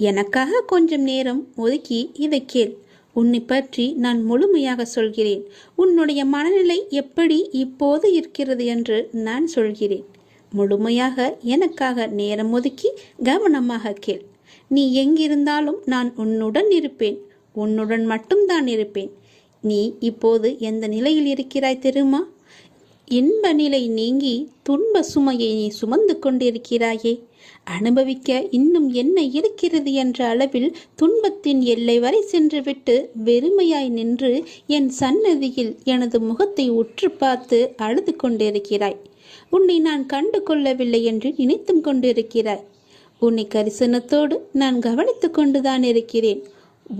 எனக்காக கொஞ்சம் நேரம் ஒதுக்கி இதை கேள். உன்னை பற்றி நான் முழுமையாக சொல்கிறேன். உன்னுடைய மனநிலை எப்படி இப்போது இருக்கிறது என்று நான் சொல்கிறேன். முழுமையாக எனக்காக நேரம் ஒதுக்கி கவனமாக கேள். நீ எங்கிருந்தாலும் நான் உன்னுடன் இருப்பேன். உன்னுடன் மட்டும்தான் இருப்பேன். நீ இப்போது எந்த நிலையில் இருக்கிறாய் தெரியுமா? இன்ப நிலை நீங்கி துன்ப சுமையை நீ சுமந்து கொண்டிருக்கிறாயே. அனுபவிக்க இன்னும் என்ன இருக்கிறது என்ற அளவில் துன்பத்தின் எல்லை வரை சென்றுவிட்டு வெறுமையாய் நின்று என் சன்னதியில் எனது முகத்தை உற்று பார்த்து அழுது கொண்டிருக்கிறாய். உன்னை நான் கண்டு கொள்ளவில்லை என்று நினைத்தும் கொண்டிருக்கிறாய். உன்னை கரிசனத்தோடு நான் கவனித்து கொண்டுதான் இருக்கிறேன்.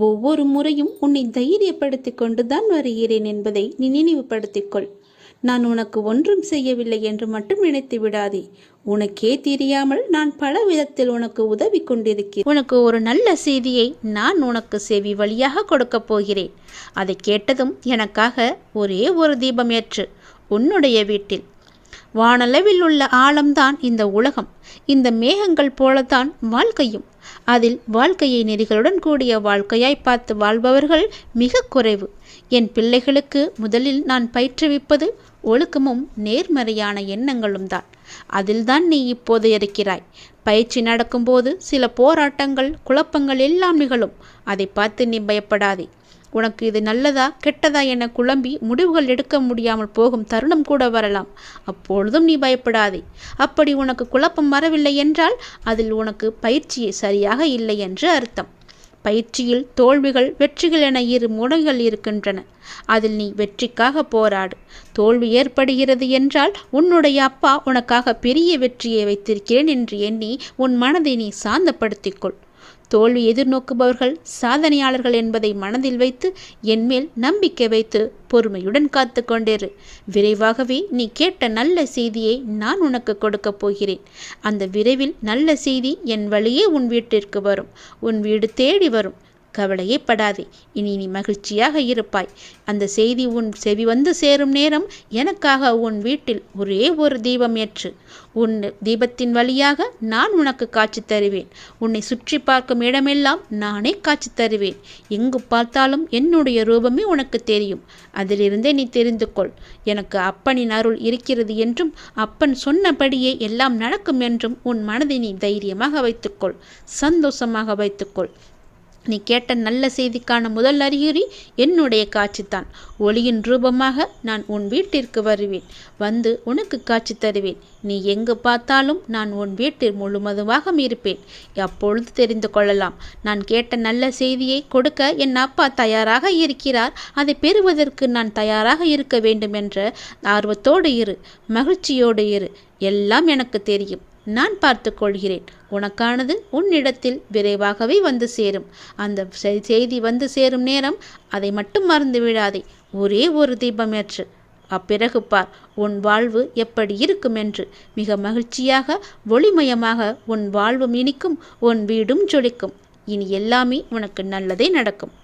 ஒவ்வொரு முறையும் உன்னை தைரியப்படுத்தி கொண்டுதான் வருகிறேன் என்பதை நீ நினைவுபடுத்திக்கொள். நான் உனக்கு ஒன்றும் செய்யவில்லை என்று மட்டும் நினைத்து விடாதே. உனக்கே தெரியாமல் நான் பல விதத்தில் உனக்கு உதவி கொண்டிருக்கிறேன். உனக்கு ஒரு நல்ல செய்தியை நான் உனக்கு செவி வழியாக கொடுக்க போகிறேன். அதை கேட்டதும் எனக்காக ஒரே ஒரு தீபம் ஏற்று. உன்னுடைய வீட்டில் வானளவில் உள்ள ஆழம்தான் இந்த உலகம். இந்த மேகங்கள் போலத்தான் வாழ்க்கையும். அதில் வாழ்க்கையை நெறிகளுடன் கூடிய வாழ்க்கையாய் பார்த்து வாழ்பவர்கள் மிக குறைவு. என் பிள்ளைகளுக்கு முதலில் நான் பயிற்றுவிப்பது ஒழுக்கமும் நேர்மறையான எண்ணங்களும் தான். அதில்தான் நீ இப்போது இருக்கிறாய். பயிற்சி நடக்கும்போது சில போராட்டங்கள், குழப்பங்கள் எல்லாம் நிகழும். அதை பார்த்து நீ பயப்படாதே. உனக்கு இது நல்லதா கெட்டதா என குழம்பி முடிவுகள் எடுக்க முடியாமல் போகும் தருணம் கூட வரலாம். அப்பொழுதும் நீ பயப்படாதே. அப்படி உனக்கு குழப்பம் வரவில்லை என்றால் அதில் உனக்கு பயிற்சி சரியாக இல்லை என்று அர்த்தம். பயிற்சியில் தோல்விகள் வெற்றிகள் என இரு முனைகள் இருக்கின்றன. அதில் நீ வெற்றிக்காக போராடு. தோல்வி ஏற்படுகிறது என்றால் உன்னுடைய அப்பா உனக்காக பெரிய வெற்றியை வைத்திருக்கிறேன் என்று எண்ணி உன் மனதை நீ சாந்தப்படுத்திக்கொள். தோல்வி எதிர்நோக்குபவர்கள் சாதனையாளர்கள் என்பதை மனதில் வைத்து என்மேல் நம்பிக்கை வைத்து பொறுமையுடன் காத்து கொண்டிரு. விரைவாகவே நீ கேட்ட நல்ல செய்தியை நான் உனக்கு கொடுக்கப் போகிறேன். அந்த விரைவில் நல்ல செய்தி என் வழியே உன் வீட்டிற்கு வரும். உன் வீடு தேடி வரும். கவலையே படாதே. இனி நீ மகிழ்ச்சியாக இருப்பாய். அந்த செய்தி உன் செவி வந்து சேரும் நேரம் எனக்காக உன் வீட்டில் ஒரே ஒரு தீபம் ஏற்று. உன் தீபத்தின் வழியாக நான் உனக்கு காட்சி தருவேன். உன்னை சுற்றி பார்க்கும் இடமெல்லாம் நானே காட்சி தருவேன். எங்கு பார்த்தாலும் என்னுடைய ரூபமே உனக்கு தெரியும். அதிலிருந்தே நீ தெரிந்து கொள். எனக்கு அப்பனின் அருள் இருக்கிறது என்றும் அப்பன் சொன்னபடியே எல்லாம் நடக்கும் என்றும் உன் மனதை நீ தைரியமாக வைத்துக்கொள். சந்தோஷமாக வைத்துக்கொள். நீ கேட்ட நல்ல செய்திக்கான முதல் அறிகுறி என்னுடைய காட்சித்தான். ஒளியின் ரூபமாக நான் உன் வீட்டிற்கு வருவேன். வந்து உனக்கு காட்சி தருவேன். நீ எங்கு பார்த்தாலும் நான் உன் வீட்டில் முழுவதுமாக இருப்பேன். அப்பொழுது தெரிந்து கொள்ளலாம். நான் கேட்ட நல்ல செய்தியை கொடுக்க என் அப்பா தயாராக இருக்கிறார். அதை பெறுவதற்கு நான் தயாராக இருக்க வேண்டும் என்ற ஆர்வத்தோடு இரு. மகிழ்ச்சியோடு இரு. எல்லாம் எனக்கு தெரியும். நான் பார்த்து கொள்கிறேன். உனக்கானது உன்னிடத்தில் விரைவாகவே வந்து சேரும். அந்த செய்தி வந்து சேரும் நேரம் அதை மட்டும் மறந்து விடாதே. ஒரே ஒரு தீபம் ஏற்று. அப்பிறகு பார் உன் வாழ்வு எப்படி இருக்கும் என்று. மிக மகிழ்ச்சியாக ஒளிமயமாக உன் வாழ்வும் இனிக்கும். உன் வீடும் ஜொலிக்கும். இனி எல்லாமே உனக்கு நல்லதே நடக்கும்.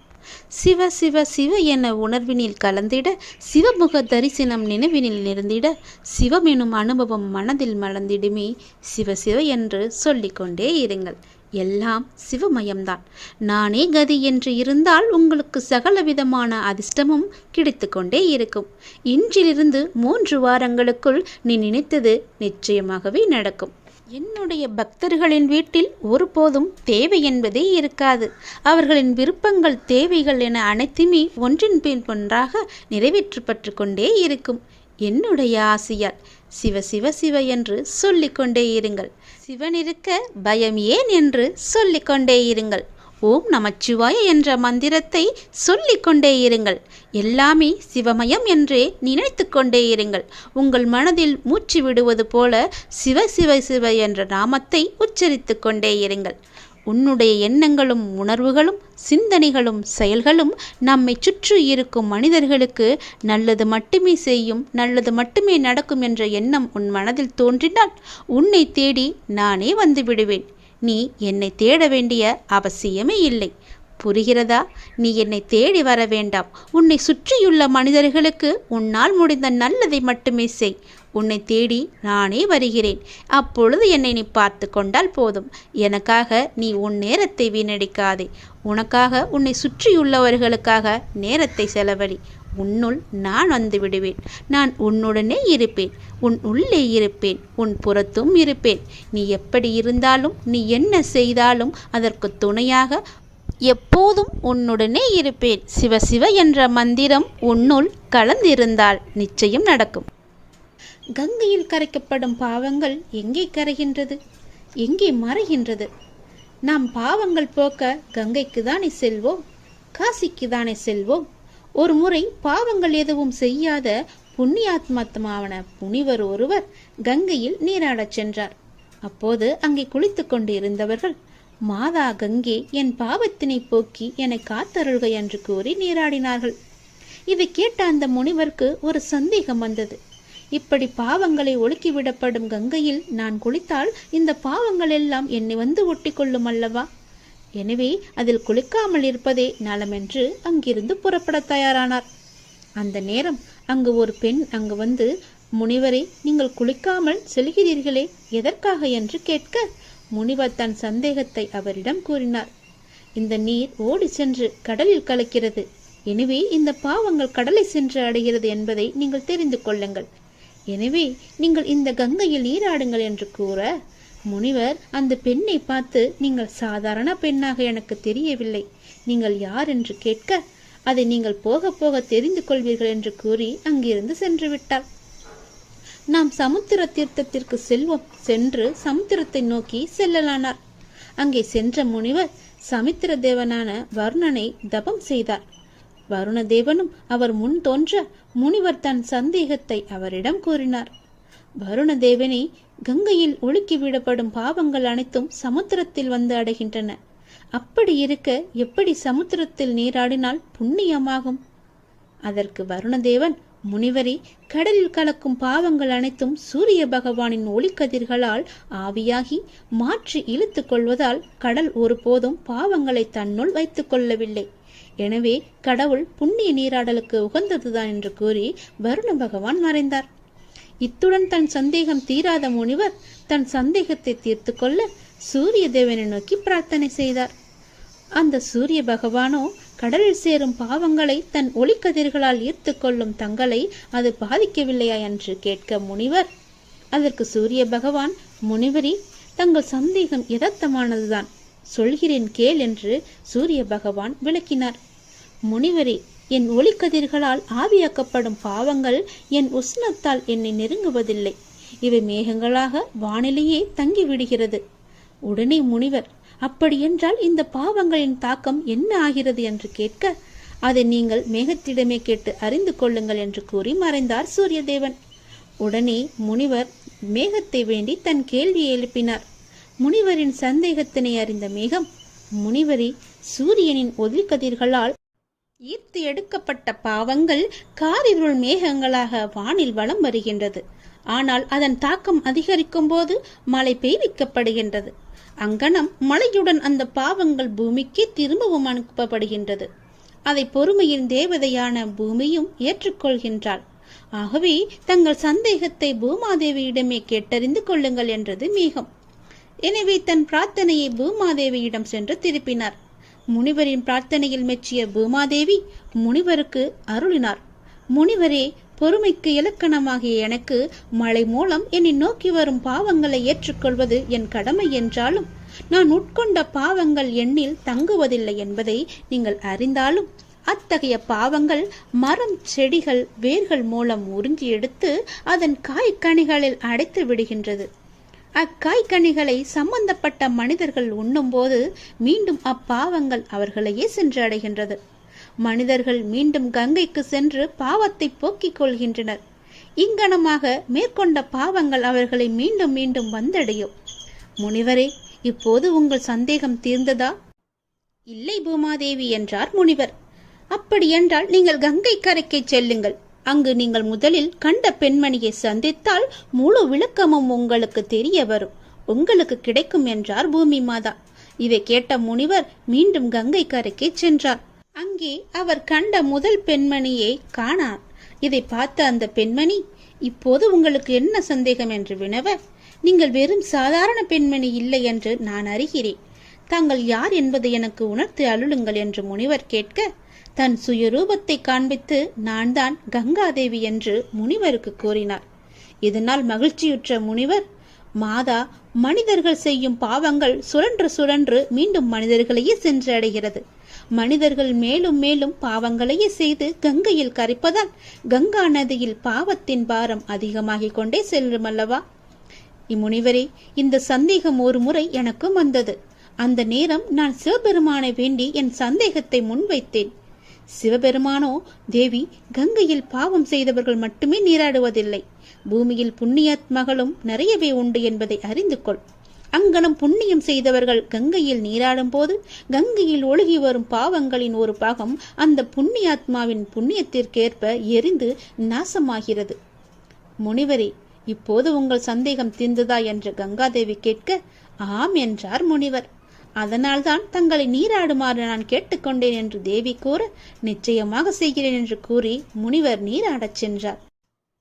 சிவ சிவ சிவ என உணர்வினில் கலந்திட, சிவமுக தரிசனம் நினைவினில் நிறந்திட, சிவம் எனும் அனுபவம் மனதில் மலர்ந்திடுமே. சிவ சிவ என்று சொல்லிக்கொண்டே இருங்கள். எல்லாம் சிவமயம்தான். நானே கதி என்று இருந்தால் உங்களுக்கு சகலவிதமான அதிர்ஷ்டமும் கிடைத்து கொண்டே இருக்கும். இன்றிலிருந்து 3 வாரங்களுக்குள் நீ நினைத்தது நிச்சயமாகவே நடக்கும். என்னுடைய பக்தர்களின் வீட்டில் ஒருபோதும் தேவை என்பதே இருக்காது. அவர்களின் விருப்பங்கள், தேவைகள் என அனைத்துமே ஒன்றின் பின் ஒன்றாக நிறைவேற்றப்பட்டு கொண்டே இருக்கும். என்னுடைய ஆசையால் சிவ சிவ சிவ என்று சொல்லிக்கொண்டே இருங்கள். சிவன் இருக்க பயம் ஏன் என்று சொல்லிக்கொண்டே இருங்கள். ஓம் நமச்சிவாய என்ற மந்திரத்தை சொல்லிக்கொண்டே இருங்கள். எல்லாமே சிவமயம் என்றே நினைத்து கொண்டே இருங்கள். உங்கள் மனதில் மூச்சு விடுவது போல சிவ சிவ சிவ என்ற நாமத்தை உச்சரித்து கொண்டே இருங்கள். உன்னுடைய எண்ணங்களும் உணர்வுகளும் சிந்தனைகளும் செயல்களும் நம்மை சுற்றி இருக்கும் மனிதர்களுக்கு நல்லது மட்டுமே செய்யும், நல்லது மட்டுமே நடக்கும் என்ற எண்ணம் உன் மனதில் தோன்றினால் உன்னை தேடி நானே வந்து விடுவேன். நீ என்னை தேட வேண்டிய அவசியமே இல்லை. புரிகிறதா? நீ என்னை தேடி வர வேண்டாம். உன்னை சுற்றியுள்ள மனிதர்களுக்கு உன்னால் முடிந்த நல்லதை மட்டுமே செய். உன்னை தேடி நானே வருகிறேன். அப்பொழுது என்னை நீ பார்த்து கொண்டால் போதும். எனக்காக நீ உன் நேரத்தை வீணடிக்காதே. உனக்காக உன்னை சுற்றியுள்ளவர்களுக்காக நேரத்தை செலவழி. உன்னுள் நான் வந்து விடுவேன். நான் உன்னுடனே இருப்பேன். உன் உள்ளே இருப்பேன். உன் புறத்தும் இருப்பேன். நீ எப்படி இருந்தாலும், நீ என்ன செய்தாலும் அதற்கு துணையாக எப்போதும் உன்னுடனே இருப்பேன். சிவசிவ என்ற மந்திரம் உன்னுள் கலந்திருந்தால் நிச்சயம் நடக்கும். கங்கையில் கரைக்கப்படும் பாவங்கள் எங்கே கரைகின்றது? எங்கே மறைகின்றது? நாம் பாவங்கள் போக்க கங்கைக்கு தானே செல்வோம், காசிக்கு தானே செல்வோம். ஒரு முறை பாவங்கள் எதுவும் செய்யாத புண்ணியாத்மாத்மாவான முனிவர் ஒருவர் கங்கையில் நீராடச் சென்றார். அப்போது அங்கே குளித்து கொண்டு இருந்தவர்கள், மாதா கங்கை, என் பாவத்தினை போக்கி என்னை காத்தருள்க என்று கூறி நீராடினார்கள். இதை கேட்ட அந்த முனிவருக்கு ஒரு சந்தேகம் வந்தது. இப்படி பாவங்களை ஒழுக்கிவிடப்படும் கங்கையில் நான் குளித்தால் இந்த பாவங்கள் எல்லாம் என்னை வந்து ஒட்டி கொள்ளும் அல்லவா? எனவே அதில் குளிக்காமல் இருப்பதே நலமென்று அங்கிருந்து புறப்பட தயாரானார். அந்த நேரம் அங்கு ஒரு பெண் அங்கு வந்து, முனிவரை, நீங்கள் குளிக்காமல் செல்கிறீர்களே, எதற்காக என்று கேட்க, முனிவர் தன் சந்தேகத்தை அவரிடம் கூறினார். இந்த நீர் ஓடி சென்று கடலில் கலக்கிறது. எனவே இந்த பாவங்கள் கடலை சென்று அடைகிறது என்பதை நீங்கள் தெரிந்து கொள்ளுங்கள். எனவே நீங்கள் இந்த கங்கையில் நீராடுங்கள் என்று கூற, முனிவர் அந்த பெண்ணை பார்த்து, நீங்கள் சாதாரண பெண்ணாக எனக்கு தெரியவில்லை, நீங்கள் யார் என்று கேட்க, அதை நீங்கள் போக போக தெரிந்து கொள்வீர்கள் என்று கூறி அங்கிருந்து சென்று விட்டார். நாம் சமுத்திர தீர்த்தத்திற்கு செல்வோம். சென்று சமுத்திரத்தை நோக்கி செல்லலானார். அங்கே சென்ற முனிவர் சமுத்திர தேவனான வருணனை தபம் செய்தார். வருண தேவனும் அவர் முன் தோன்ற முனிவர் தன் சந்தேகத்தை அவரிடம் கூறினார். வருண தேவனே, கங்கையில் ஒழுக்கி விடப்படும் பாவங்கள் அனைத்தும் சமுத்திரத்தில் வந்து அடைகின்றன. அப்படி இருக்க எப்படி சமுத்திரத்தில் நீராடினால் புண்ணியமாகும்? அதற்கு வருணதேவன், முனிவரே, கடலில் கலக்கும் பாவங்கள் அனைத்தும் சூரிய பகவானின் ஒளிக்கதிர்களால் ஆவியாகி மாற்றி இழுத்து கொள்வதால் கடல் ஒருபோதும் பாவங்களை தன்னுள் வைத்துக் கொள்ளவில்லை. எனவே கடவுள் புண்ணிய நீராடலுக்கு உகந்ததுதான் என்று கூறி வருண பகவான் மறைந்தார். இத்துடன் தன் சந்தேகம் தீராத முனிவர் தன் சந்தேகத்தை தீர்த்து கொள்ள சூரிய தேவனை நோக்கி பிரார்த்தனை செய்தார். அந்த சூரிய பகவானோ கடலில் சேரும் பாவங்களை தன் ஒளிக்கதிர்களால் ஈர்த்து கொள்ளும் தங்களை அது பாதிக்கவில்லையா என்று கேட்க முனிவர், அதற்கு சூரிய பகவான், முனிவரி, தங்கள் சந்தேகம் யதார்த்தமானதுதான், சொல்கிறேன் கேள் என்று சூரிய பகவான் விளக்கினார். முனிவரே, என் ஒளிக்கதிர்களால் ஆவியாக்கப்படும் பாவங்கள் என் உஷ்ணத்தால் என்னை நெருங்குவதில்லை. இவை மேகங்களாக வானிலேயே தங்கிவிடுகிறது. உடனே முனிவர், அப்படியென்றால் இந்த பாவங்களின் தாக்கம் என்ன ஆகிறது என்று கேட்க, அதை நீங்கள் மேகத்திடமே கேட்டு அறிந்து கொள்ளுங்கள் என்று கூறி மறைந்தார் சூரியதேவன். உடனே முனிவர் மேகத்தை வேண்டி தன் கேள்வியை எழுப்பினார். முனிவரின் சந்தேகத்தினை அறிந்த மேகம், முனிவரே, சூரியனின் ஒளிக்கதிர்களால் ஈர்த்து எடுக்கப்பட்ட பாவங்கள் காரிருள் மேகங்களாக வானில் வலம் வருகின்றது. ஆனால் அதன் தாக்கம் அதிகரிக்கும் போது மழை பெய்விக்கப்படுகின்றது. அங்கனம் மழையுடன் அந்த பாவங்கள் பூமிக்கு திரும்பவும் அனுப்பப்படுகின்றது. அதை பொறுமையின் தேவதையான பூமியும் ஏற்றுக்கொள்கின்றாள். ஆகவே தங்கள் சந்தேகத்தை பூமாதேவியிடமே கேட்டறிந்து கொள்ளுங்கள் என்றது மேகம். எனவே தன் பிரார்த்தனையை பூமாதேவியிடம் சென்று திருப்பினார். முனிவரின் பிரார்த்தனையில் மெச்சிய பூமாதேவி முனிவருக்கு அருளினார். முனிவரே, பொறுமைக்கு இலக்கணமாகிய எனக்கு மழை மூலம் என்னை நோக்கி வரும் பாவங்களை ஏற்றுக்கொள்வது என் கடமை என்றாலும் நான் உட்கொண்ட பாவங்கள் எண்ணில் தங்குவதில்லை என்பதை நீங்கள் அறிந்தாலும் அத்தகைய பாவங்கள் மரம், செடிகள், வேர்கள் மூலம் உறிஞ்சி எடுத்து அதன் காய்கனிகளில் அடைத்து விடுகின்றது. அக்காய்கனிகளை சம்பந்தப்பட்ட மனிதர்கள் உண்ணும்போது மீண்டும் அப்பாவங்கள் அவர்களையே சென்று அடைகின்றது. மனிதர்கள் மீண்டும் கங்கைக்கு சென்று பாவத்தை போக்கிக் கொள்கின்றனர். இங்கனமாக மேற்கொண்ட பாவங்கள் அவர்களை மீண்டும் மீண்டும் வந்தடையும். முனிவரே, இப்போது உங்கள் சந்தேகம் தீர்ந்ததா? இல்லை பூமாதேவி என்றார் முனிவர். அப்படியென்றால் நீங்கள் கங்கை கரைக்கு செல்லுங்கள். அங்கு நீங்கள் முதலில் கண்ட பெண்மணியை சந்தித்தால் முழு விளக்கமும் உங்களுக்கு தெரிய வரும், உங்களுக்கு கிடைக்கும் என்றார் பூமி மாதா. இதை கேட்ட முனிவர் மீண்டும் கங்கை கரைக்கு சென்றார். அங்கே அவர் கண்ட முதல் பெண்மணியை காணார். இதை பார்த்த அந்த பெண்மணி, இப்போது உங்களுக்கு என்ன சந்தேகம் என்று வினவ, நீங்கள் வெறும் சாதாரண பெண்மணி இல்லை என்று நான் அறிகிறேன். தாங்கள் யார் என்பதை எனக்கு உணர்த்தி அருளுங்கள் என்று முனிவர் கேட்க, தன் சுயரூபத்தை காண்பித்து நான் தான் கங்காதேவி என்று முனிவருக்கு கூறினார். இதனால் மகிழ்ச்சியுற்ற முனிவர், மாதா, மனிதர்கள் செய்யும் பாவங்கள் சுழன்று சுழன்று மீண்டும் மனிதர்களையே சென்று அடைகிறது. மனிதர்கள் மேலும் மேலும் பாவங்களையே செய்து கங்கையில் கரைப்பதால் கங்கா நதியில் பாவத்தின் பாரம் அதிகமாகிக் கொண்டே செல்லும் அல்லவா? இம்முனிவரே, இந்த சந்தேகம் ஒரு முறை எனக்கும் வந்தது. அந்த நேரம் நான் சிவபெருமானை வேண்டி என் சந்தேகத்தை முன்வைத்தேன். சிவபெருமானோ, தேவி, கங்கையில் பாவம் செய்தவர்கள் மட்டுமே நீராடுவதில்லை, பூமியில் புண்ணியாத்மகளும் நிறையவே உண்டு என்பதை அறிந்து கொள். அங்கனம் புண்ணியம் செய்தவர்கள் கங்கையில் நீராடும் போது கங்கையில் ஒழுகி வரும் பாவங்களின் ஒரு பாகம் அந்த புண்ணியாத்மாவின் புண்ணியத்திற்கேற்ப எரிந்து நாசமாகிறது. முனிவரே, இப்போது உங்கள் சந்தேகம் தீர்ந்ததா என்று கங்காதேவி கேட்க, ஆம் என்றார் முனிவர். அதனால்தான் தங்களை நீராடுமாறு நான் கேட்டுக்கொண்டேன் என்று தேவி கூற, நிச்சயமாக செய்கிறேன் என்று கூறி முனிவர் நீராடச் சென்றார்.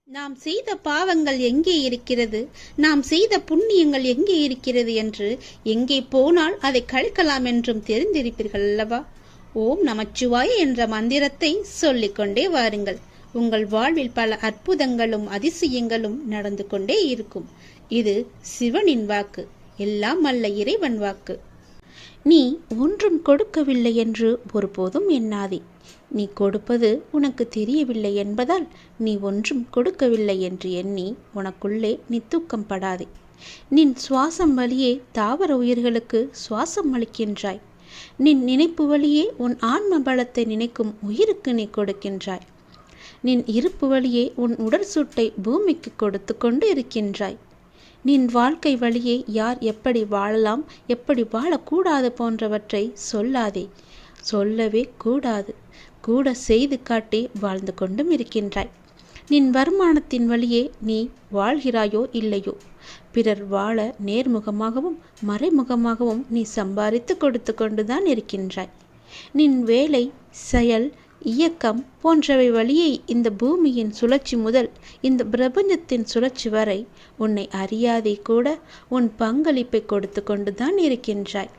நாம் செய்த பாவங்கள் எங்கே இருக்கிறது, நாம் செய்த புண்ணியங்கள் எங்கே இருக்கிறது என்று எங்கே போனால் அதை கழிக்கலாம் என்றும் தெரிந்திருப்பீர்கள் அல்லவா? ஓம் நமச்சிவாய என்ற மந்திரத்தை சொல்லிக்கொண்டே வாருங்கள். உங்கள் வாழ்வில் பல அற்புதங்களும் அதிசயங்களும் நடந்து கொண்டே இருக்கும். இது சிவனின் வாக்கு, எல்லாம் அல்ல இறைவன் வாக்கு. நீ ஒன்றும் கொடுக்கவில்லை என்று ஒருபோதும் எண்ணாதே. நீ கொடுப்பது உனக்கு தெரியவில்லை என்பதால் நீ ஒன்றும் கொடுக்கவில்லை என்று எண்ணி உனக்குள்ளே நீ தூக்கம் படாதே. நின் சுவாசம் வழியே தாவர உயிர்களுக்கு சுவாசம் அளிக்கின்றாய். நின் நினைப்பு வழியே உன் ஆன்ம பலத்தை நினைக்கும் உயிருக்கு நீ கொடுக்கின்றாய். நின் இருப்பு வழியே உன் உடற்சூட்டை பூமிக்கு கொடுத்து கொண்டு இருக்கின்றாய். நின் வாழ்க்கை வழியே யார் எப்படி வாழலாம், எப்படி வாழக்கூடாது போன்றவற்றை சொல்லாதே, சொல்லவே கூடாது. கூட செய்து காட்டி வாழ்ந்து கொண்டும் இருக்கின்றாய். நின் வருமானத்தின் வழியே நீ வாழ்கிறாயோ இல்லையோ, பிறர் வாழ நேர்முகமாகவும் மறைமுகமாகவும் நீ சம்பாதித்து கொடுத்து கொண்டுதான் இருக்கின்றாய். நின் வேலை, செயல், இயக்கம் போன்றவை வழியே இந்த பூமியின் சுழற்சி முதல் இந்த பிரபஞ்சத்தின் சுழற்சி வரை உன்னை அறியாதே கூட உன் பங்களிப்பை கொடுத்து கொண்டுதான் இருக்கின்றாய்.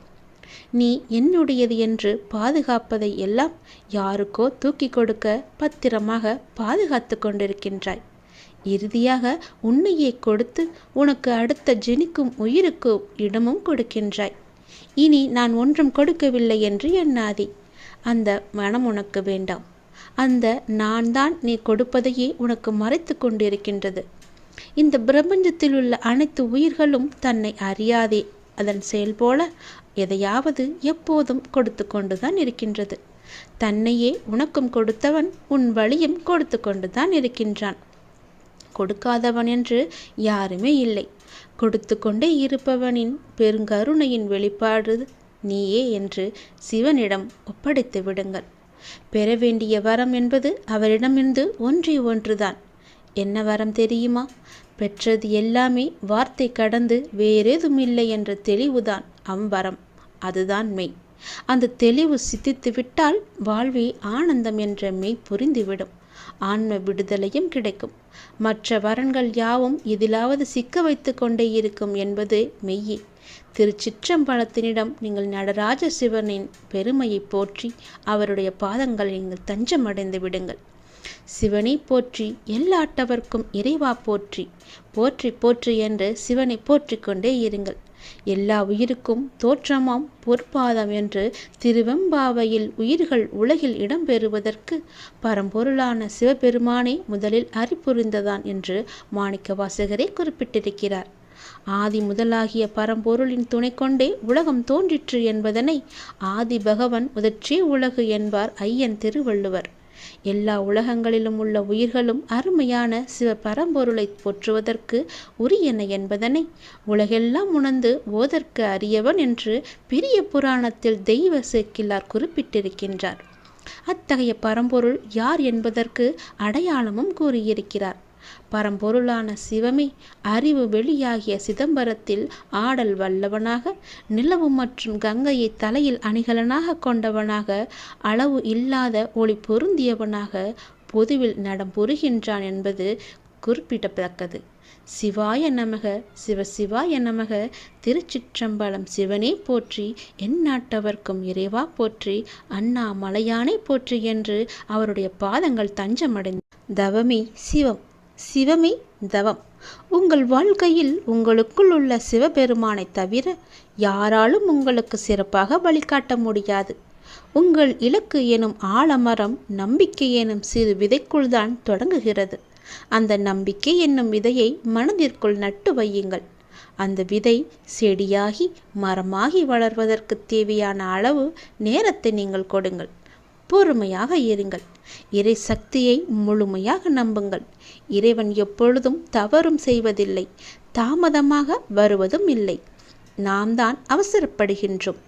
நீ என்னுடையது என்று பாதுகாப்பதை எல்லாம் யாருக்கோ தூக்கி கொடுக்க பத்திரமாக பாதுகாத்து கொண்டிருக்கின்றாய். இறுதியாக உன்னையே கொடுத்து உனக்கு அடுத்த ஜெனிக்கும் உயிருக்கு இடமும் கொடுக்கின்றாய். இனி நான் ஒன்றும் கொடுக்கவில்லை என்று எண்ணாதே. அந்த மனம் உனக்கு வேண்டாம். அந்த நான் தான் நீ கொடுப்பதையே உனக்கு மறைத்து கொண்டிருக்கின்றது. இந்த பிரபஞ்சத்தில் உள்ள அனைத்து உயிர்களும் தன்னை அறியாதே அதன் செயல் போல எதையாவது எப்போதும் கொடுத்து கொண்டுதான் இருக்கின்றது. தன்னையே உனக்கும் கொடுத்தவன் உன் வழியும் கொடுத்து கொண்டுதான் இருக்கின்றான். கொடுக்காதவன் என்று யாருமே இல்லை. கொடுத்து கொண்டே இருப்பவனின் பெருங்கருணையின் வெளிப்பாடு நீயே என்று சிவனிடம் ஒப்படைத்து விடுங்கள். பெற வேண்டிய வரம் என்பது அவரிடமிருந்து ஒன்றே ஒன்றுதான். என்ன வரம் தெரியுமா? பெற்றது எல்லாமே வார்த்தை கடந்து வேறேதும் இல்லை என்ற தெளிவுதான் அவ்வரம். அதுதான் மெய். அந்த தெளிவு சித்தித்து விட்டால் வாழ்வே ஆனந்தம் என்ற மெய் புரிந்துவிடும். ஆன்ம விடுதலையும் கிடைக்கும். மற்ற வரன்கள் யாவும் இதிலாவது சிக்க வைத்து கொண்டே இருக்கும் என்பது மெய்யே. திருச்சிற்றம்பலத்தினிடம் நீங்கள் நடராஜ சிவனின் பெருமையை போற்றி அவருடைய பாதங்கள் நீங்கள் தஞ்சமடைந்து விடுங்கள். சிவனை போற்றி, எல்லாட்டவர்க்கும் இறைவா போற்றி, போற்றி போற்றி என்று சிவனை போற்றி கொண்டே இருங்கள். எல்லா உயிருக்கும் தோற்றமாம் பொற்பாதம் என்று திருவெம்பாவையில் உயிர்கள் உலகில் இடம்பெறுவதற்கு பரம்பொருளான சிவபெருமானே முதலில் அறிபுரிந்ததான் என்று மாணிக்கவாசகரே குறிப்பிட்டிருக்கிறார். ஆதி முதலாகிய பரம்பொருளின் துணை கொண்டே உலகம் தோன்றிற்று என்பதனை ஆதி பகவன் முதற்றே உலகு என்பார் ஐயன் திருவள்ளுவர். எல்லா உலகங்களிலும் உள்ள உயிர்களும் அருமையான சிவ பரம்பொருளை போற்றுவதற்கு உரியன என்பதனை உலகெல்லாம் உணர்ந்து ஓதற்கு அறியவன் என்று பெரிய புராணத்தில் தெய்வ சேக்கிழார் குறிப்பிட்டிருக்கின்றார். அத்தகைய பரம்பொருள் யார் என்பதற்கு அடையாளமும் கூறியிருக்கிறார். பரம்பொருளான சிவமே அறிவு வெளியாகிய சிதம்பரத்தில் ஆடல் வல்லவனாக, நிலவு மற்றும் கங்கையை தலையில் அணிகலனாக கொண்டவனாக, அளவு இல்லாத ஒளி பொருந்தியவனாக பொதுவில் நடம் புரிகின்றான் என்பது குறிப்பிடத்தக்கது. சிவாய நமக, சிவசிவாய நமக. திருச்சிற்றம்பலம். சிவனே போற்றி, எந்நாட்டவர்க்கும் இறைவா போற்றி, அண்ணாமலையானை போற்றி என்று அவருடைய பாதங்கள் தஞ்சமடைந்து தவமே சிவம், சிவமே தவம். உங்கள் வாழ்க்கையில் உங்களுக்குள் உள்ள சிவபெருமானை தவிர யாராலும் உங்களுக்கு சிறப்பாக வழிகாட்ட முடியாது. உங்கள் இலக்கு எனும் ஆலமரம் நம்பிக்கை எனும் சிறு விதைக்குள் தான் தொடங்குகிறது. அந்த நம்பிக்கை என்னும் விதையை மனதிற்குள் நட்டு வையுங்கள். அந்த விதை செடியாகி மரமாகி வளர்வதற்கு தேவையான அளவு நேரத்தை நீங்கள் கொடுங்கள். பொறுமையாக இருங்கள். இறை சக்தியை முழுமையாக நம்புங்கள். இறைவன் எப்பொழுதும் தவறும் செய்வதில்லை, தாமதமாக வருவதும் இல்லை. நாம் தான் அவசரப்படுகின்றோம்.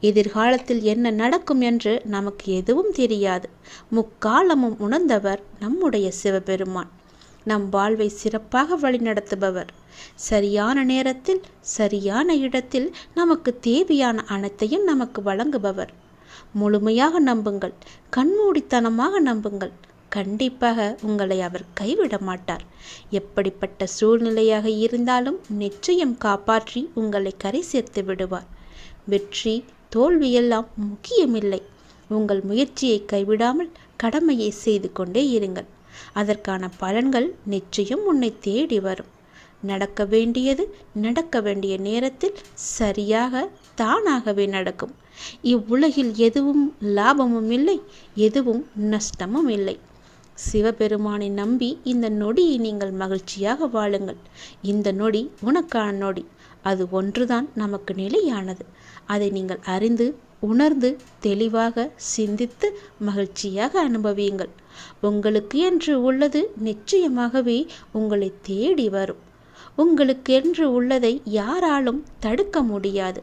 எதிர்காலத்தில் என்ன நடக்கும் என்று நமக்கு எதுவும் தெரியாது. முக்காலமும் உணர்ந்தவர் நம்முடைய சிவபெருமான். நம் வாழ்வை சிறப்பாக வழிநடத்துபவர். சரியான நேரத்தில் சரியான இடத்தில் நமக்கு தேவையான அனைத்தையும் நமக்கு வழங்குபவர். முழுமையாக நம்புங்கள். கண்மூடித்தனமாக நம்புங்கள். கண்டிப்பாக உங்களை அவர் கைவிட மாட்டார். எப்படிப்பட்ட சூழ்நிலையாக இருந்தாலும் நிச்சயம் காப்பாற்றி உங்களை கரை சேர்த்து விடுவார். வெற்றி தோல்வியெல்லாம் முக்கியமில்லை. உங்கள் முயற்சியை கைவிடாமல் கடமையை செய்து கொண்டே இருங்கள். அதற்கான பலன்கள் நிச்சயம் உன்னை தேடி வரும். நடக்க வேண்டியது நடக்க வேண்டிய நேரத்தில் சரியாக தானாகவே நடக்கும். இவ்வுலகில் எதுவும் லாபமும் இல்லை, எதுவும் நஷ்டமும் இல்லை. சிவபெருமானை நம்பி இந்த நொடியை நீங்கள் மகிழ்ச்சியாக வாழுங்கள். இந்த நொடி உனக்கான நொடி. அது ஒன்றுதான் நமக்கு நிலையானது. அதை நீங்கள் அறிந்து உணர்ந்து தெளிவாக சிந்தித்து மகிழ்ச்சியாக அனுபவியுங்கள். உங்களுக்கு என்று உள்ளது நிச்சயமாகவே உங்களை தேடி வரும். உங்களுக்கு என்று உள்ளதை யாராலும் தடுக்க முடியாது.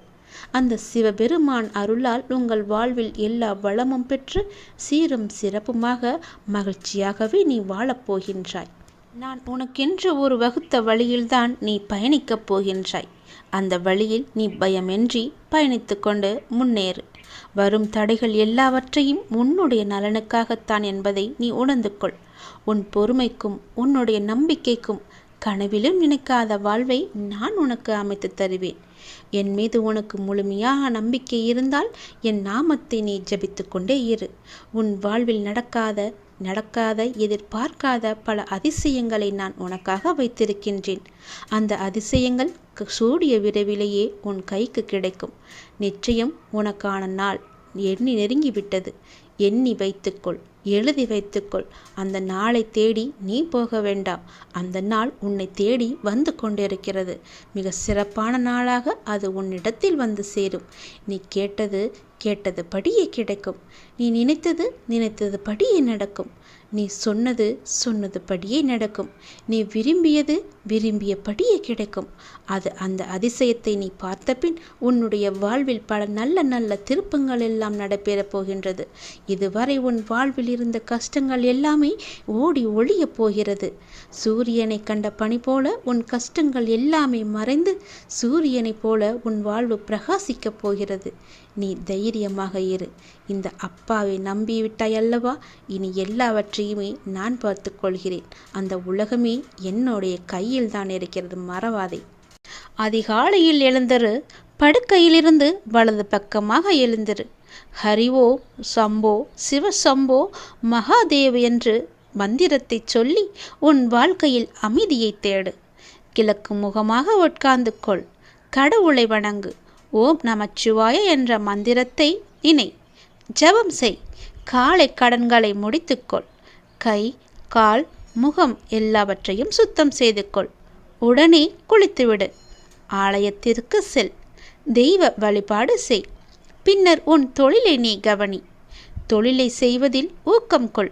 அந்த சிவபெருமான் அருளால் உங்கள் வாழ்வில் எல்லா வளமும் பெற்று சீரும் சிறப்புமாக மகிழ்ச்சியாகவே நீ வாழப்போகின்றாய். நான் உனக்கென்று ஒரு வகுத்த வழியில்தான் நீ பயணிக்கப் போகின்றாய். அந்த வழியில் நீ பயமின்றி பயணித்து கொண்டு முன்னேறு. வரும் தடைகள் எல்லாவற்றையும் உன்னுடைய நலனுக்காகத்தான் என்பதை நீ உணர்ந்து கொள். உன் பொறுமைக்கும் உன்னுடைய நம்பிக்கைக்கும் கனவிலும் நினைக்காத வாழ்வை நான் உனக்கு அமைத்து தருவேன். என் மீது உனக்கு முழுமையாக நம்பிக்கை இருந்தால் என் நாமத்தை நீ ஜபித்து கொண்டே இரு. உன் வாழ்வில் நடக்காத எதிர்பார்க்காத பல அதிசயங்களை நான் உனக்காக வைத்திருக்கின்றேன். அந்த அதிசயங்கள் சூடிய விரைவிலேயே உன் கைக்கு கிடைக்கும். நிச்சயம் உனக்கான நாள் எண்ணி நெருங்கிவிட்டது. எண்ணி வைத்துக்கொள், எழுதி வைத்துக்கொள். அந்த நாளை தேடி நீ போக வேண்டாம். அந்த நாள் உன்னை தேடி வந்து கொண்டிருக்கிறது. மிக சிறப்பான நாளாக அது உன்னிடத்தில் வந்து சேரும். நீ கேட்டது படியே கிடைக்கும். நீ நினைத்தது படியே நடக்கும். நீ சொன்னது படியே நடக்கும். நீ விரும்பிய படியே கிடைக்கும். அந்த அதிசயத்தை நீ பார்த்த பின் உன்னுடைய வாழ்வில் பல நல்ல திருப்பங்கள் எல்லாம் நடைபெறப் போகின்றது. இதுவரை உன் வாழ்வில் இருந்த கஷ்டங்கள் எல்லாமே ஓடி ஒழியப் போகிறது. சூரியனை கண்ட பனி போல உன் கஷ்டங்கள் எல்லாமே மறைந்து சூரியனை போல உன் வாழ்வு பிரகாசிக்கப் போகிறது. நீ தைரியமாக இரு. இந்த அப்பாவை நம்பிவிட்டாய் அல்லவா? இனி எல்லாவற்றையுமே நான் பார்த்து கொள்கிறேன். அந்த உலகமே என்னுடைய கையில் தான் இருக்கிறது, மறவாதே. அதிகாலையில் எழுந்திரு. படுக்கையிலிருந்து வலது பக்கமாக எழுந்திரு. ஹரிவோ சம்போ சிவசம்போ மகாதேவ் என்று மந்திரத்தை சொல்லி உன் வாழ்க்கையில் அமைதியை தேடு. கிழக்கு முகமாக உட்கார்ந்து கொள். கடவுளை வணங்கு. ஓம் நமச்சிவாய என்ற மந்திரத்தை நினை. ஜெபம் செய். காலை கடன்களை முடித்துக்கொள். கை கால் முகம் எல்லாவற்றையும் சுத்தம் செய்து கொள். உடனே குளித்துவிடு. ஆலயத்திற்கு செல். தெய்வ வழிபாடு செய். பின்னர் உன் தொழிலை நீ கவனி. தொழிலை செய்வதில் ஊக்கம் கொள்.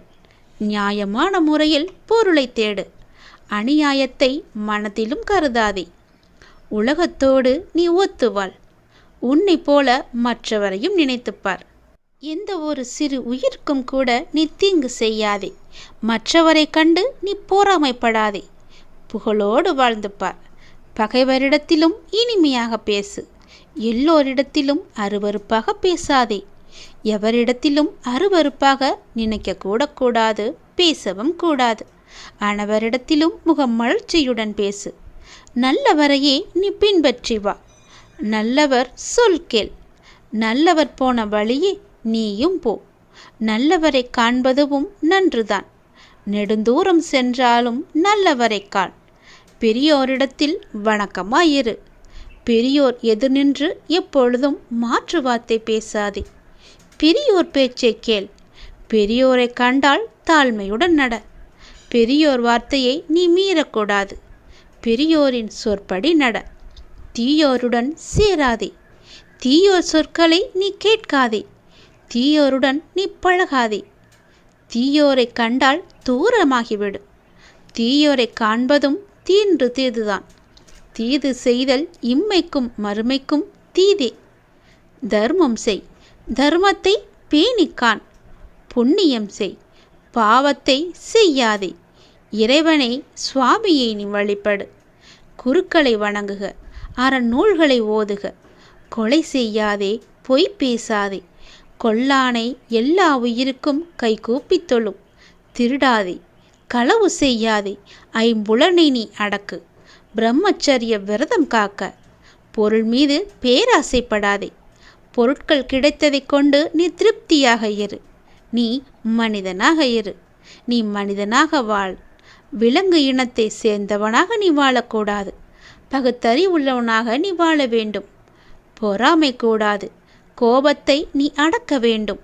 நியாயமான முறையில் பொருளை தேடு. அநியாயத்தை மனதிலும் கருதாதே. உலகத்தோடு நீ ஒத்துவாள். உன்னை போல மற்றவரையும் நினைத்துப்பார். எந்த ஒரு சிறு உயிர்க்கும் கூட நீ தீங்கு செய்யாதே. மற்றவரை கண்டு நீ பொறாமைப்படாதே. புகழோடு வாழ்ந்து பார். பகைவரிடத்திலும் இனிமையாக பேசு. எல்லோரிடத்திலும் அருவருப்பாக பேசாதே. எவரிடத்திலும் அருவருப்பாக நினைக்க கூடாது, பேசவும் கூடாது. அனைவரிடத்திலும் முகமலர்ச்சியுடன் பேசு. நல்லவரையே நீ பின்பற்றி வா. நல்லவர் சொல் கேள். நல்லவர் போன வழியே நீயும் போ. நல்லவரை காண்பதுவும் நன்றுதான். நெடுந்தூரம் சென்றாலும் நல்லவரை காண். பெரியோரிடத்தில் வணக்கமாயிரு. பெரியோர் எதிர் நின்று எப்பொழுதும் மாற்று வார்த்தை பேசாதே. பெரியோர் பேச்சை கேள். பெரியோரை கண்டால் தாழ்மையுடன் நட. பெரியோர் வார்த்தையை நீ மீறக்கூடாது. பெரியோரின் சொற்படி நட. தீயோருடன் சேராதே. தீயோர் சொற்களை நீ கேட்காதே. தீயோருடன் நீ பழகாதே. தீயோரை கண்டால் தூரமாகிவிடு. தீயோரை காண்பதும் தீன்று தீதுதான். தீது செய்தல் இம்மைக்கும் மறுமைக்கும் தீதே. தர்மம் செய். தர்மத்தை பேணிக்கான். புண்ணியம் செய். பாவத்தை செய்யாதே. இறைவனை சுவாமியை நீ வழிபடு. குருக்களை வணங்குக. அறநூல்களை ஓதுக. கொலை செய்யாதே. பொய் பேசாதே. கொல்லானை எல்லா உயிருக்கும் கைகூப்பி தொழும். திருடாதே. களவு செய்யாதே. ஐம்புலனை நீ அடக்கு. பிரம்மச்சரிய விரதம் காக்க. பொருள் மீது பேராசைப்படாதே. பொருட்கள் கிடைத்ததை கொண்டு நீ திருப்தியாக இரு. நீ மனிதனாக இரு. நீ மனிதனாக வாழ். விலங்கு இனத்தை சேர்ந்தவனாக நீ வாழக்கூடாது. பகுத்தறிவுள்ளவனாக நீ வாழ வேண்டும். பொறாமை கூடாது. கோபத்தை நீ அடக்க வேண்டும்.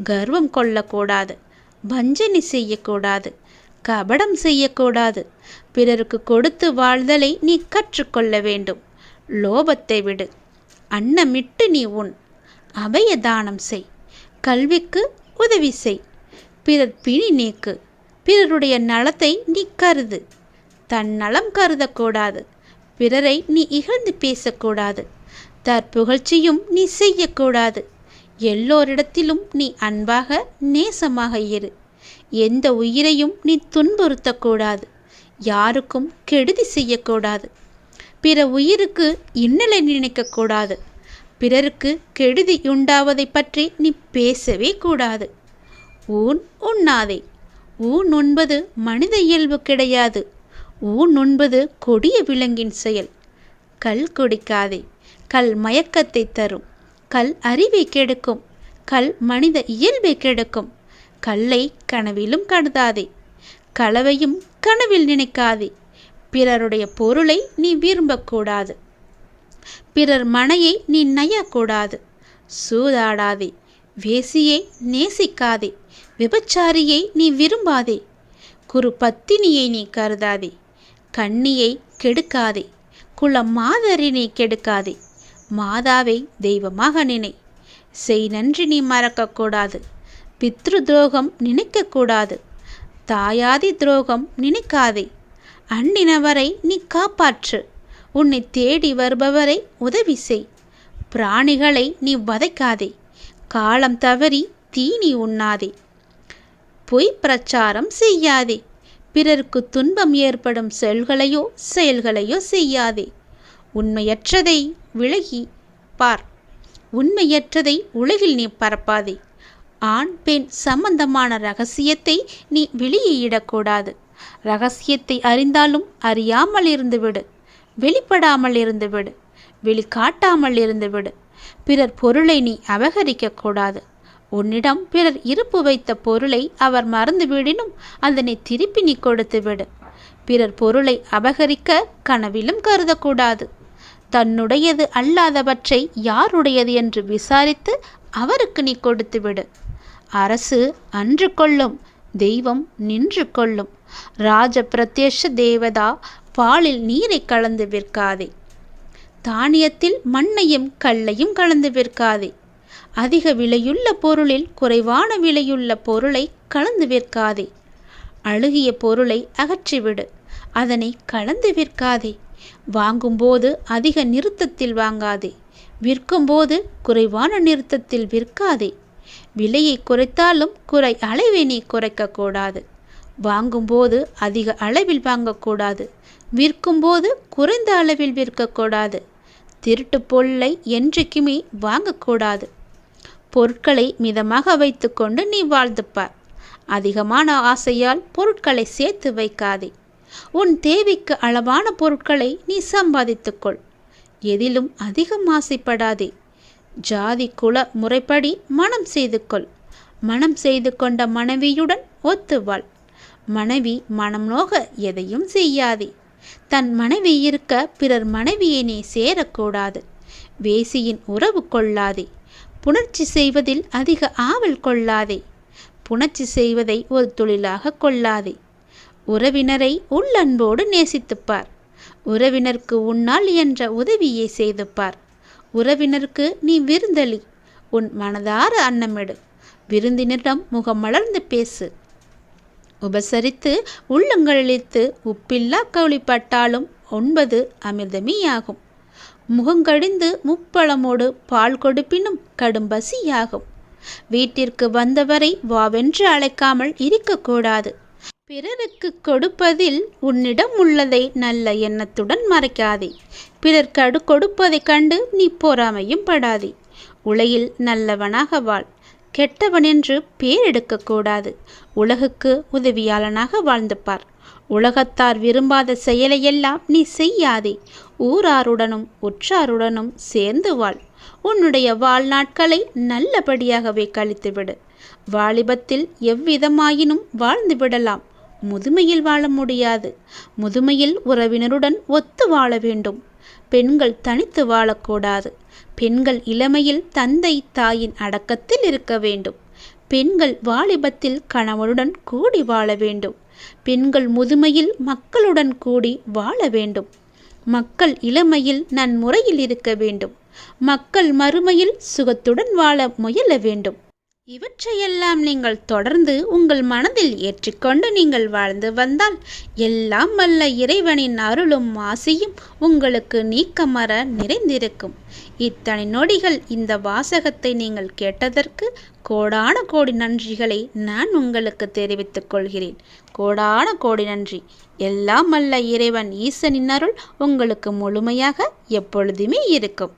கர்வம் கொள்ளக்கூடாது. வஞ்சனை செய்யக்கூடாது. கபடம் செய்யக்கூடாது. பிறருக்கு கொடுத்து வாழ்தலை நீ கற்றுக்கொள்ள வேண்டும். லோபத்தை விடு. அன்னமிட்டு நீ உண். அபய தானம் செய். கல்விக்கு உதவி செய். பிறர் பிணி நீக்கு. பிறருடைய நலத்தை நீ கருது. தன் நலம் கருதக்கூடாது. பிறரை நீ இகழ்ந்து பேசக்கூடாது. தற்புகழ்ச்சியும் நீ செய்யக்கூடாது. எல்லோரிடத்திலும் நீ அன்பாக நேசமாக இரு. எந்த உயிரையும் நீ துன்புறுத்தக்கூடாது. யாருக்கும் கெடுதி செய்யக்கூடாது. பிற உயிருக்கு இன்னலை நினைக்கக்கூடாது. பிறருக்கு கெடுதி உண்டாவதை பற்றி நீ பேசவே கூடாது. ஊன் உண்ணாதே. ஊன் உண்பது மனித இயல்பு கிடையாது. ஊன் உண்பது கொடிய விலங்கின் செயல். கல் குடிக்காதே. கல் மயக்கத்தை தரும். கல் அறிவை கெடுக்கும். கல் மனித இயல்பை கெடுக்கும். கல்லை கனவிலும் கருதாதே. களவையும் கனவில் நினைக்காதே. பிறருடைய பொருளை நீ விரும்பக்கூடாது. பிறர் மனையை நீ நயக்கூடாது. சூதாடாதே. வேசியை நேசிக்காதே. விபச்சாரியை நீ விரும்பாதே. குரு பத்தினியை நீ கருதாதே. கன்னியை கெடுக்காதே. குல மாதரினை கெடுக்காதே. மாதாவை தெய்வமாக நினை. செய் நன்றி நீ மறக்கக்கூடாது. பித்ரு துரோகம் நினைக்கக்கூடாது. தாயாதி துரோகம் நினைக்காதே. அன்னினவரை நீ காப்பாற்று. உன்னை தேடி வருபவரை உதவி செய். பிராணிகளை நீ வதைக்காதே. காலம் தவறி தீனி உண்ணாதே. பொய் பிரச்சாரம் செய்யாதே. பிறருக்கு துன்பம் ஏற்படும் செயல்களையோ செய்யாதே. உண்மையற்றதை விலகி பார். உண்மையற்றதை உலகில் நீ பரப்பாதே. ஆண் பெண் சம்பந்தமான ரகசியத்தை நீ வெளியிடக்கூடாது. ரகசியத்தை அறிந்தாலும் அறியாமல் இருந்துவிடு. வெளிப்படாமல் இருந்துவிடு. வெளிக்காட்டாமல் இருந்துவிடு. பிறர் பொருளை நீ அபகரிக்கக்கூடாது. உன்னிடம் பிறர் இருப்பு வைத்த பொருளை அவர் மறந்துவிடினும் அதனை திருப்பி நீ கொடுத்து விடு. பிறர் பொருளை அபகரிக்க கனவிலும் கருதக்கூடாது. தன்னுடையது அல்லாதவற்றை யாருடையது என்று விசாரித்து அவருக்கு நீ கொடுத்து விடு. அரசு அன்று கொள்ளும். தெய்வம் நின்று கொள்ளும். ராஜ பிரத்யட்ச தேவதா பாலில் நீரை கலந்து விற்காதே. தானியத்தில் மண்ணையும் கல்லையும் கலந்து விற்காதே. அதிக விலையுள்ள பொருளில் குறைவான விலையுள்ள பொருளை கலந்து விற்காதே. அழுகிய பொருளை அகற்றிவிடு. அதனை கலந்து விற்காதே. வாங்கும்போது அதிக நிறுத்தத்தில் வாங்காதே. விற்கும்போது குறைவான நிறுத்தத்தில் விற்காதே. விலையை குறைத்தாலும் குறை அளவை நீ குறைக்கக்கூடாது. வாங்கும்போது அதிக அளவில் வாங்கக்கூடாது. விற்கும்போது குறைந்த அளவில் விற்கக்கூடாது. திருட்டு பொருளை என்றைக்குமே வாங்கக்கூடாது. பொருட்களை மிதமாக வைத்துக்கொண்டு நீ வாழ்ந்துப்பார். அதிகமான ஆசையால் பொருட்களை சேர்த்து வைக்காதே. உன் தேவைக்கு அளவான பொருட்களை நீ சம்பாதித்துக்கொள். எதிலும் அதிகம் ஆசைப்படாதே. ஜாதி குல முறைப்படி மனம் செய்து கொள். மனம் செய்து கொண்ட மனைவியுடன் ஒத்துவாள். மனைவி மனம் நோக எதையும் செய்யாதே. தன் மனைவி இருக்க பிறர் மனைவியை நீ சேரக்கூடாது. வேசியின் உறவு கொள்ளாதே. புணர்ச்சி செய்வதில் அதிக ஆவல் கொள்ளாதே. புணர்ச்சி செய்வதை ஒரு தொழிலாக கொள்ளாதே. உறவினரை உள்ளன்போடு நேசித்துப்பார். உறவினருக்கு உன்னால் என்ற உதவியை செய்துப்பார். உறவினருக்கு நீ விருந்தளி. உன் மனதார அன்னமிடு. விருந்தினரிடம் முகம் மலர்ந்து பேசு. உபசரித்து உள்ளங்களிழித்து உப்பில்லா கவலிப்பட்டாலும் உண்பது அமிர்தமேயாகும். முகங்கடிந்து முப்பழமோடு பால் கொடுப்பினும் கடும் பசியாகும். வீட்டிற்கு வந்தவரை வாவென்று அழைக்காமல் இருக்கக்கூடாது. பிறருக்கு கொடுப்பதில் உன்னிடம் உள்ளதை நல்ல எண்ணத்துடன் மறைக்காதே. பிறர் கொடுப்பதைக் கண்டு நீ பொறாமையும் படாதே. உலகில் நல்லவனாக வாழ். கெட்டவன் என்று பேர் எடுக்கக்கூடாது. உலகுக்கு உதவியாளனாக வாழ்ந்து பார். உலகத்தார் விரும்பாத செயலையெல்லாம் நீ செய்யாதே. ஊராருடனும் உற்றாருடனும் சேர்ந்து வாழ். உன்னுடைய வாழ்நாட்களை நல்லபடியாகவே கழித்துவிடு. வாலிபத்தில் எவ்விதமாயினும் வாழ்ந்து விடலாம். முதுமையில் வாழ முடியாது. முதுமையில் உறவினருடன் ஒத்து வாழ வேண்டும். பெண்கள் தனித்து வாழக்கூடாது. பெண்கள் இளமையில் தந்தை தாயின் அடக்கத்தில் இருக்க வேண்டும். பெண்கள் வாலிபத்தில் கணவனுடன் கூடி வாழ வேண்டும். பெண்கள் முதுமையில் மக்களுடன் கூடி வாழ வேண்டும். மக்கள் இளமையில் நன்முறையில் இருக்க வேண்டும். மக்கள் மறுமையில் சுகத்துடன் வாழ முயல வேண்டும். இவற்றையெல்லாம் நீங்கள் தொடர்ந்து உங்கள் மனதில் ஏற்றிக்கொண்டு நீங்கள் வாழ்ந்து வந்தால் எல்லாம் வல்ல இறைவனின் அருளும் ஆசியும் உங்களுக்கு நீக்கமற நிறைந்திருக்கும். இத்தனை நொடிகள் இந்த வாசகத்தை நீங்கள் கேட்டதற்கு கோடான கோடி நன்றிகளை நான் உங்களுக்கு தெரிவித்துக் கொள்கிறேன். கோடான கோடி நன்றி. எல்லாம் வல்ல இறைவன் ஈசனின் அருள் உங்களுக்கு முழுமையாக எப்பொழுதுமே இருக்கும்.